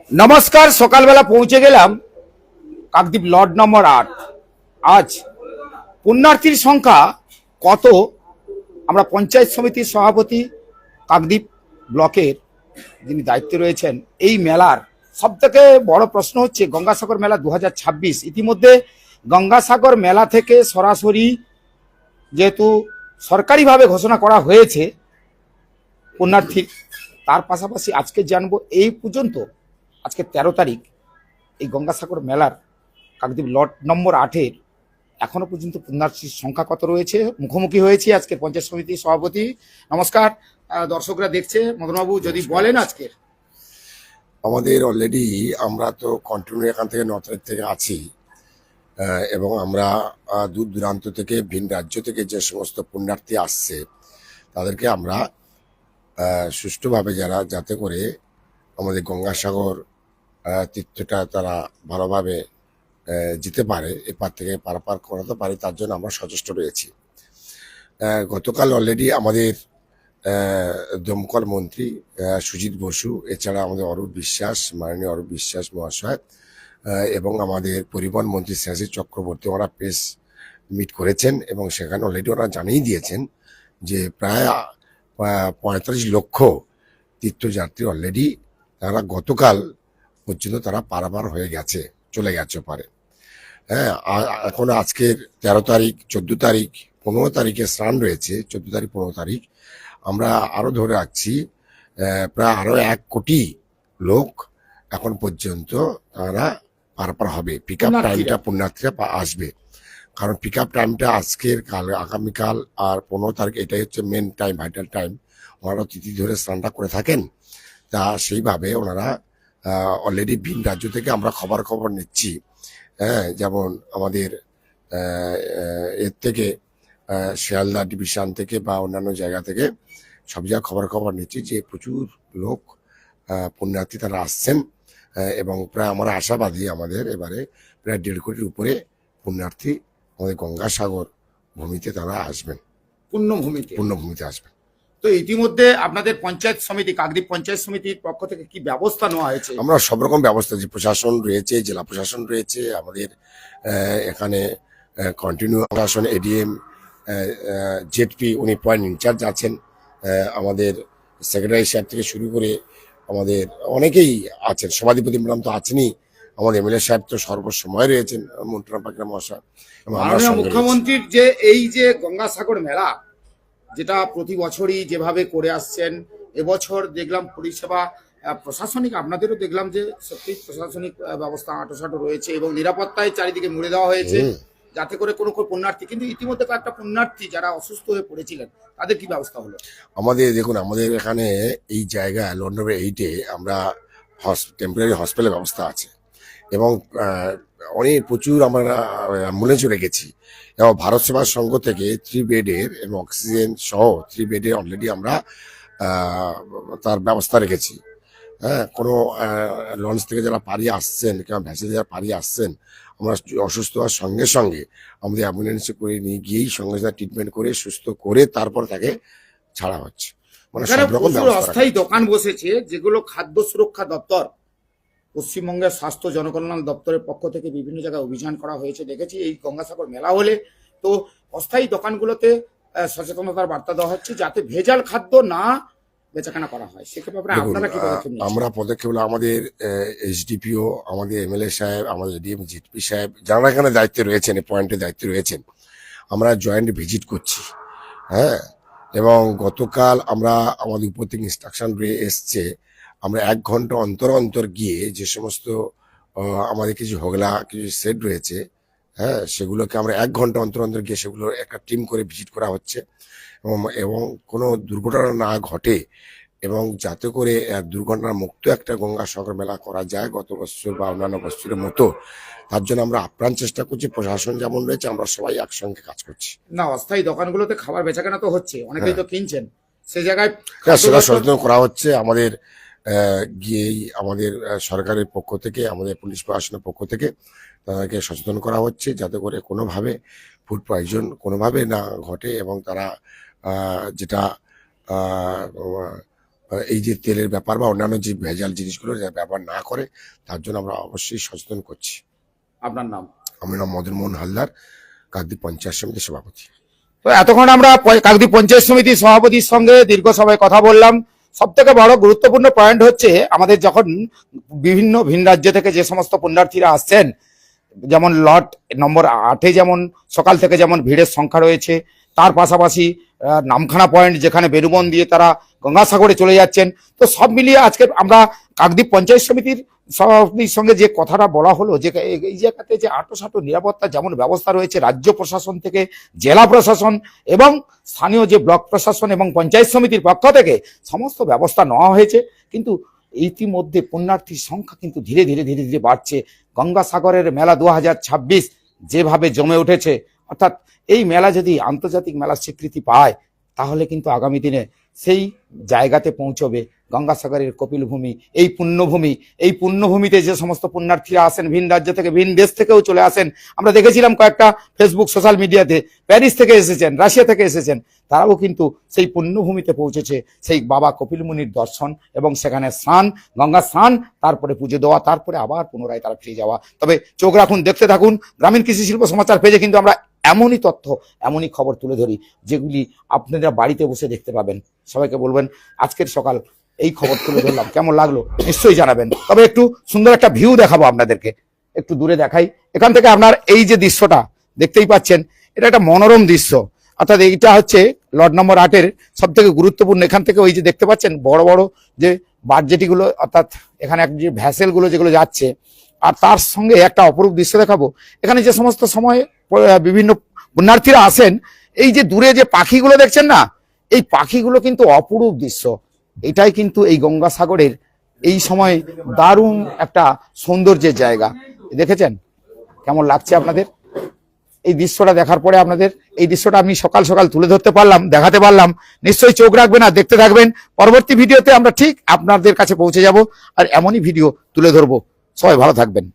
নমস্কার, সকালবেলা পৌঁছে গেলাম কাকদ্বীপ লর্ড নম্বর 8। আজ পুণ্যার্থীর সংখ্যা কত আমরা পঞ্চায়েত সমিতির সভাপতি কাকদ্বীপ ব্লকের যিনি দায়িত্বে রয়েছেন, এই মেলার সবথেকে বড় প্রশ্ন হচ্ছে গঙ্গাসাগর মেলা 2026। ইতিমধ্যে গঙ্গাসাগর মেলা থেকে সরাসরি যেহেতু সরকারিভাবে ঘোষণা করা হয়েছে পুণ্যার্থী, তার পাশাপাশি আজকে জানবো এই পর্যন্ত আজকে 13 তারিখ এই গঙ্গাসাগর মেলার কাকদ্বীপ লট নম্বর 8-এর এখনো পর্যন্ত পুণ্যার্থীর সংখ্যা কত রয়েছে। মুখোমুখি হয়েছি আজকে পঞ্চায়েত সমিতির সভাপতি। নমস্কার, দর্শকরা দেখছে। মদনবাবু যদি বলেন আজকে আমাদের অলরেডি আমরা তো কন্টিনিউ এখান থেকে 9 তারিখ থেকে আছি এবং আমরা দূর দূরান্ত থেকে ভিন রাজ্য থেকে যে সমস্ত পুণ্যার্থী আসছে তাদেরকে আমরা সুষ্ঠুভাবে যাতে করে আমাদের গঙ্গাসাগর তীর্থটা তারা ভালোভাবে যেতে পারে, এপার থেকে পারাপার করাতে পারে, তার জন্য আমরা সচেষ্ট রয়েছি। গতকাল অলরেডি আমাদের দমকল মন্ত্রী সুজিত বসু, এছাড়া আমাদের অরূপ বিশ্বাস, মাননীয় অরূপ বিশ্বাস মহাশয় এবং আমাদের পরিবহন মন্ত্রী শ্রেয়াশিস চক্রবর্তী ওরা প্রেস মিট করেছেন এবং সেখানে অলরেডি ওরা জানিয়ে দিয়েছেন যে প্রায় 45 লক্ষ তীর্থযাত্রী অলরেডি তারা গতকাল পর্যন্ত তারা পারাপার হয়ে গেছে, চলে গেছে পারে। হ্যাঁ, এখন আজকের 13 তারিখ, 14 তারিখ, 15 তারিখে স্নান রয়েছে। 14 তারিখ, 15 তারিখ আমরা আরো ধরে রাখছি প্রায় আরো 1 কোটি লোক এখন পর্যন্ত তারা পারাপার হবে। পিক আপ টাইমটা পুণ্যার্থীরা আসবে, কারণ পিক আপ টাইমটা আজকের কাল, আগামীকাল আর 15 তারিখ এটাই হচ্ছে মেন টাইম, ভাইটাল টাইম। ওনারা তিথি ধরে স্নানটা করে থাকেন, তা সেইভাবে ওনারা অলরেডি ভিন রাজ্য থেকে আমরা খবর নিচ্ছি। হ্যাঁ, যেমন আমাদের এর থেকে শিয়ালদা ডিভিশন থেকে বা অন্যান্য জায়গা থেকে সব জায়গায় খবর নিচ্ছি যে প্রচুর লোক পুণ্যার্থী তারা আসছেন এবং প্রায় আমরা আশাবাদী আমাদের এবারে প্রায় 1.5 কোটির উপরে পুণ্যার্থী আমাদের গঙ্গাসাগর ভূমিতে তারা আসবেন, পূর্ণভূমিতে আসবেন। তো ইতিমধ্যে আপনাদের পঞ্চায়েত সমিতি, কাকদ্বীপ পঞ্চায়েত সমিতির পক্ষ থেকে কি ব্যবস্থা নেওয়া হয়েছে? আমরা সব রকম ব্যবস্থা, যে প্রশাসন রয়েছে, জেলা প্রশাসন রয়েছে, আমাদের এখানে কন্টিনিউ প্রশাসন, এডিএম, জেডপি উনি পয়েন্ট ইনচার্জ আছেন, আমাদের সেক্রেটারি সাহেব থেকে শুরু করে আমাদের অনেকেই আছেন, সভাধিপতি ম্যাডাম তো আছেনই, আমাদের এমএলএ সাহেব তো সর্বসময় রয়েছেন, মন্টুরাম পাকরা মহাশয়। মুখ্যমন্ত্রীর যে এই যে গঙ্গাসাগর মেলা, যেটা প্রতি বছরই যেভাবে করে আসছেন, এবছর দেখলাম পরিষেবা প্রশাসনিক, আপনাদেরও দেখলাম যে সত্যি প্রশাসনিক ব্যবস্থা আঁটোসাঁটো রয়েছে এবং নিরাপত্তায় চারিদিকে মুড়ে দেওয়া হয়েছে যাতে করে কোনো পুণ্যার্থী, কিন্তু ইতিমধ্যে কয়েকটা পুণ্যার্থী যারা অসুস্থ হয়ে পড়েছিলেন তাদের কি ব্যবস্থা হলো? আমাদের দেখুন, আমাদের এখানে এই জায়গায় লন্ডন 8-এ আমরা টেম্পোরারি হসপিটালের ব্যবস্থা আছে এবং অনেক প্রচুর আমরা অ্যাম্বুলেন্সও রেখেছি এবং ভারত সেবা সংঘ থেকে 3 বেডের এবং অক্সিজেন সহ 3 বেডের অলরেডি আমরা তার ব্যবস্থা রেখেছি। হ্যাঁ, কোনো লঞ্চ থেকে যারা পাড়িয়ে আসছেন কিংবা ভ্যাসেল যারা পাড়িয়ে আসছেন, আমরা অসুস্থ হওয়ার সঙ্গে সঙ্গে আমাদের অ্যাম্বুলেন্সে করে নিয়ে গিয়েই সঙ্গে সঙ্গে ট্রিটমেন্ট করে সুস্থ করে তারপর তাকে ছাড়া হচ্ছে। মানে সব রকম অস্থায়ী দোকান বসেছে যেগুলো খাদ্য সুরক্ষা দপ্তর, পশ্চিমবঙ্গের স্বাস্থ্য জনকল্যাণ দপ্তরের পক্ষ থেকে বিভিন্ন জায়গায় অভিযান করা হয়েছে। দেখেছি এই গঙ্গাসাগর মেলা হলে তো অস্থায়ী দোকানগুলোতে সচেতনতার বার্তা দেওয়া হচ্ছে যাতে ভেজাল খাদ্য না বেচাকেনা করা হয়। সেক্ষেত্রে আপনারা কি পদক্ষেপ নিচ্ছেন? আমরা পদক্ষেপ হলো আমাদের এসডিপিও, আমাদের এমএলএ সাহেব, আমাদের এডিএম জিপি সাহেব, যারা এখানে দায়িত্বে রয়েছেন, এই পয়েন্টে দায়িত্বে রয়েছেন, আমরা জয়েন্ট ভিজিট করছি। হ্যাঁ, এবং গতকাল আমরা আমাদের উপর থেকে ইনস্ট্রাকশন এসছে, আমরা 1 ঘন্টা অন্তর অন্তর গিয়ে যে সমস্ত আমাদের কিছু হোগলা, কিছু সেট রয়েছে, হ্যাঁ, সেগুলোকে আমরা 1 ঘন্টা অন্তর অন্তর গিয়ে সেগুলো একটা টিম করে ভিজিট করা হচ্ছে এবং কোনো দুর্ঘটনা না ঘটে এবং যাতে করে দুর্ঘটনা মুক্ত একটা গঙ্গাসাগর মেলা করা যায় গত বছর বা অন্যান্য বছরের মতো, তার জন্য আমরা আপ্রাণ চেষ্টা করছি। প্রশাসন যেমন রয়েছে, আমরা সবাই একসঙ্গে কাজ করছি। না, অস্থায়ী দোকানগুলোতে খাবার বেচাকেনা তো হচ্ছে, অনেকেই তো কিনছেন, সে জায়গায় সেটা সচেতন করা হচ্ছে। আমাদের গিয়েই আমাদের সরকারের পক্ষ থেকে, আমাদের পুলিশ প্রশাসনের পক্ষ থেকে তাদেরকে সচেতন করা হচ্ছে যাতে করে কোনোভাবে ফুড পয়জন কোনোভাবে না ঘটে এবং তারা যেটা এই যে তেলের ব্যাপার বা অন্যান্য যে ভেজাল জিনিসগুলো ব্যবহার না করে, তার জন্য আমরা অবশ্যই সচেতন করছি। আপনার নাম? আমার নাম মদন মোহন হালদার, কাকদ্বীপ পঞ্চায়েত সমিতির সভাপতি। তো এতক্ষণ আমরা কাকদ্বীপ পঞ্চায়েত সমিতির সভাপতির সঙ্গে দীর্ঘ সময় কথা বললাম। সব থেকে বড় গুরুত্বপূর্ণ পয়েন্ট হচ্ছে, আমাদের যখন বিভিন্ন ভিন রাজ্য থেকে যে সমস্ত পুণ্যার্থীরা আসছেন, যেমন লট নম্বর 8-এ যেমন সকাল থেকে যেমন ভিড়ের সংখ্যা রয়েছে, তার পাশাপাশি নামখানা পয়েন্ট যেখানে বেরুবন দিয়ে তারা গঙ্গাসাগরে চলে যাচ্ছেন। তো সব মিলিয়ে আজকে আমরা কাকদ্বীপ পঞ্চায়েত সমিতির সভাপতির সঙ্গে যে কথাটা বলা হলো, যে এই জায়গাতে যে আঁটোসাঁটো নিরাপত্তা যেমন ব্যবস্থা রয়েছে রাজ্য প্রশাসন থেকে, জেলা প্রশাসন এবং স্থানীয় যে ব্লক প্রশাসন এবং পঞ্চায়েত সমিতির পক্ষ থেকে সমস্ত ব্যবস্থা নেওয়া হয়েছে, কিন্তু ইতিমধ্যে পুণ্যার্থীর সংখ্যা কিন্তু ধীরে ধীরে ধীরে ধীরে বাড়ছে। গঙ্গাসাগরের মেলা 2026 যেভাবে জমে উঠেছে, অর্থাৎ এই মেলা যদি আন্তর্জাতিক মেলার স্বীকৃতি পায়, তাহলে কিন্তু আগামী দিনে সেই জায়গাতে পৌঁছবে গঙ্গাসাগরের কপিলভূমি, এই পুণ্যভূমি। এই পুণ্যভূমিতে যে সমস্ত পুণ্যার্থীরা আসেন ভিন রাজ্য থেকে, ভিন দেশ থেকেও চলে আসেন, আমরা দেখেছিলাম কয়েকটা ফেসবুক সোশ্যাল মিডিয়াতে, প্যারিস থেকে এসেছেন, রাশিয়া থেকে এসেছেন, তারাও কিন্তু সেই পুণ্যভূমিতে পৌঁছেছে সেই বাবা কপিলমুনির দর্শন এবং সেখানে স্নান, গঙ্গা স্নান, তারপরে পুজো দেওয়া, তারপরে আবার পুনরায় তারা ফিরে যাওয়া। তবে চোখ রাখুন, দেখতে থাকুন গ্রামীণ কৃষি শিল্প সমাচার পেজে, কিন্তু আমরা এমনই তথ্য, এমনই খবর তুলে ধরি যেগুলি আপনারা বাড়িতে বসে দেখতে পাবেন। সবাইকে বলবেন আজকের সকাল এই খবর তুলে ধরলাম, কেমন লাগলো নিশ্চয়ই জানাবেন। তবে একটু সুন্দর একটা ভিউ দেখাবো আপনাদেরকে, একটু দূরে দেখাই। এখান থেকে আপনার এই যে দৃশ্যটা দেখতেই পাচ্ছেন, এটা একটা মনোরম দৃশ্য। অর্থাৎ এইটা হচ্ছে লট নম্বর 8-এর সব থেকে গুরুত্বপূর্ণ। এখান থেকে ওই যে দেখতে পাচ্ছেন বড় বড় যে বারজেটিগুলো, অর্থাৎ এখানে যে ভ্যাসেলগুলো যেগুলো যাচ্ছে, আর তার সঙ্গে একটা অপরূপ দৃশ্য দেখাবো। এখানে যে সমস্ত সময় বিভিন্ন পুণ্যার্থীরা আসেন, এই যে দূরে যে পাখিগুলো দেখছেন না, এই পাখিগুলো কিন্তু অপরূপ দৃশ্য। এটাই কিন্তু এই গঙ্গাসাগরের এই সময় দারুণ একটা সৌন্দর্যের জায়গা। দেখেছেন কেমন লাগছে আপনাদের এই দৃশ্যটা দেখার পরে? আপনাদের এই দৃশ্যটা আমি সকাল সকাল তুলে ধরতে পারলাম, দেখাতে পারলাম। নিশ্চয়ই চোখ রাখবেন আর দেখতে থাকবেন। পরবর্তী ভিডিওতে আমরা ঠিক আপনাদের কাছে পৌঁছে যাব আর এমনই ভিডিও তুলে ধরবো। সবাই ভালো থাকবেন।